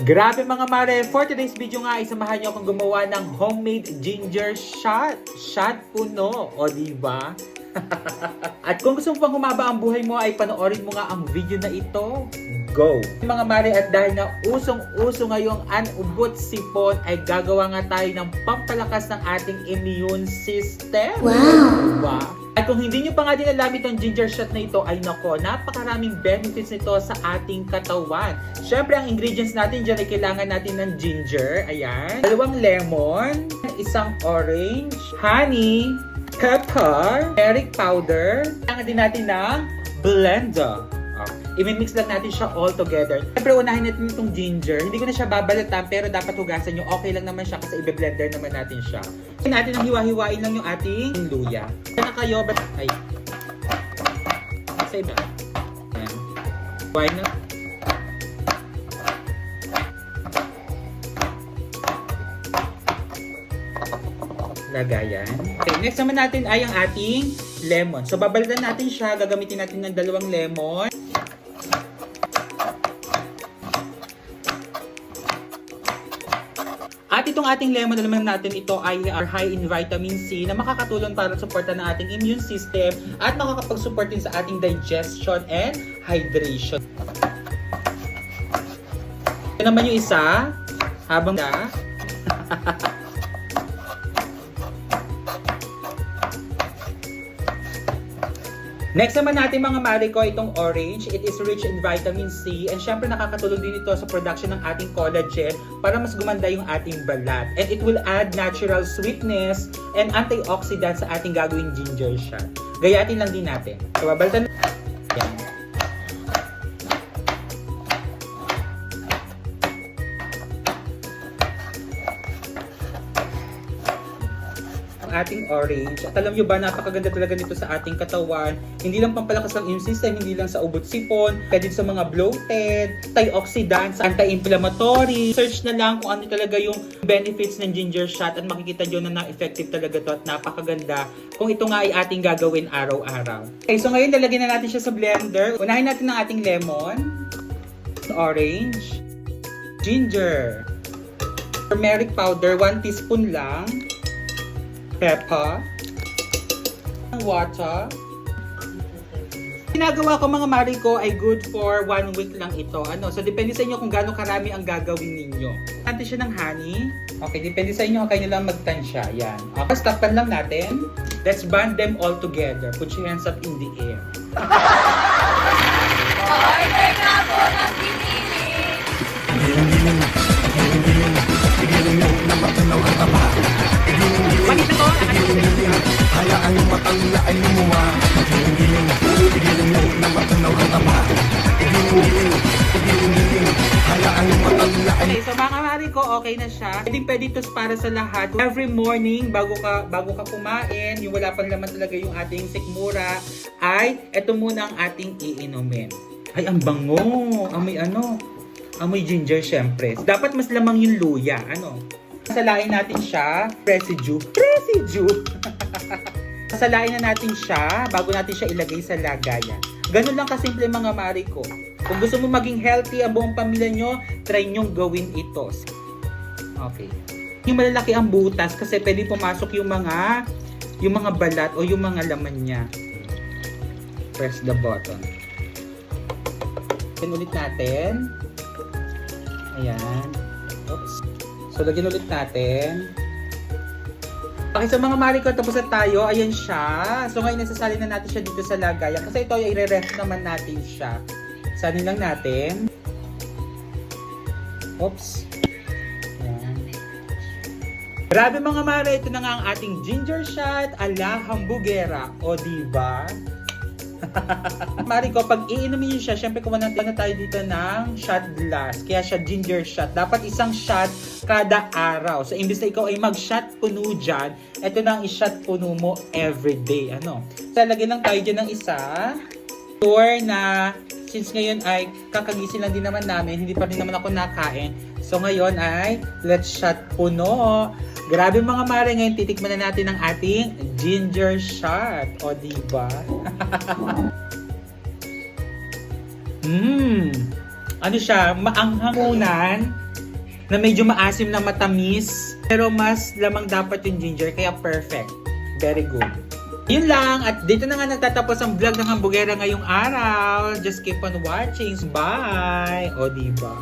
Grabe mga mare, for today's video nga, isamahan nyo akong gumawa ng homemade ginger shot. Shot puno, o diba? At kung gusto mo pang humaba ang buhay mo, ay panoorin mo nga ang video na ito. Go! Mga mare, at dahil na usong-uso ngayong anubot sipon, ay gagawa nga tayo ng pampalakas ng ating immune system. Wow! Diba? At kung hindi nyo pa nga din alam itong ginger shot na ito, ay nako, napakaraming benefits nito sa ating katawan. Syempre, ang ingredients natin dyan ay kailangan natin ng ginger, ayan, 2 lemon, 1 orange, honey, pepper, turmeric powder, kailangan din natin ng blender. I-mix lang natin siya all together. Siyempre, unahin natin itong ginger. Hindi ko na siya babalatan, pero dapat hugasan nyo. Okay lang naman siya kasi i-blender naman natin siya. Kaya natin ang hiwa-hiwain lang yung ating luya. Kaya na kayo, ay. Sa iba. Ayan. Hiwain na. Lagayan. Okay, next naman natin ay ang ating lemon. So, babalatan natin siya. Gagamitin natin ng 2 lemon. At itong ating lemon, alam natin ito ay high in vitamin C na makakatulong para suportan ng ating immune system at makakapag-support din sa ating digestion and hydration. Ito naman yung isa, habang na. Next naman natin mga mare ko, itong orange. It is rich in vitamin C and syempre nakakatulong din ito sa production ng ating collagen para mas gumanda yung ating balat. And it will add natural sweetness and antioxidant sa ating gagawing ginger shot. Gayatin lang din natin. So, babalatan. Yan. Ating orange. At alam nyo ba, napakaganda talaga nito sa ating katawan. Hindi lang pampalakas ng immune system, hindi lang sa ubot sipon, pwede sa mga bloated, antioxidants, anti-inflammatory. Search na lang kung ano talaga yung benefits ng ginger shot at makikita nyo na na-effective talaga to at napakaganda kung ito nga ay ating gagawin araw-araw. Okay, so ngayon lalagyan na natin siya sa blender. Unahin natin ang ating lemon, orange, ginger, turmeric powder, 1 teaspoon lang, pepper, water. Ginagawa ko mga mare ko ay good for 1 week lang ito. So depende sa inyo kung gaano karami ang gagawin ninyo. Natin siya ng honey. Okay, depende sa inyo kung kayo lang magtansya. Yan. Okay, stoppan lang natin. Let's band them all together. Put your hands up in the air. Order na po ng pinili. Bakit ito? Hayaan yung matang na ay lumuwa. Giling mo na matanaw ka tama. Giling hayaan yung matang na ay. Okay, so mga mare ko, okay na siya. Pwede ito para sa lahat. Every morning, bago ka kumain, yung wala pang laman talaga yung ating sikmura, ay ito muna ang ating iinumin. Ay, ang bango. Amoy ginger syempre. Dapat mas lamang yung luya. Sasalain natin siya. Residue. Sasalain na natin siya bago natin siya ilagay sa lagayan. Ganun lang kasimple mga mare ko. Kung gusto mo maging healthy ang buong pamilya nyo, try nyong gawin ito. Okay. Yung malalaki ang butas kasi pwede pumasok yung mga balat o yung mga laman niya. Press the button. Lagyan ulit natin. Ayan. Oops. So, lagyan ulit natin. Okay, so mga mare ko, tapos na tayo. Ayan siya. So, ngayon nasasali na natin siya dito sa lagayan. Kasi ito, i-ref naman natin siya. Salin lang natin. Oops. Ayan. Grabe mga mare, ito na nga ang ating ginger shot ala hambugera. O, diba? Mari ko, pag iinumin nyo siya, syempre kumanan na tayo dito ng shot glass. Kaya siya ginger shot. Dapat isang shot kada araw. So, imbis na ikaw ay mag-shot puno dyan, ito na ang i-shot puno mo everyday. So, lagyan lang tayo dyan ng isa. Sure na, since ngayon ay kakagising lang din naman namin, hindi pa rin naman ako nakain. So, ngayon ay let's shot puno. Grabe mga mare, ngayon titikman na natin ang ating ginger shot. O, diba? ano siya, maanghangunan na medyo maasim na matamis. Pero mas lamang dapat yung ginger, kaya perfect. Very good. Yun lang, at dito na nga nagtatapos ang vlog ng Hambugera ngayong araw. Just keep on watching. Bye! O diba?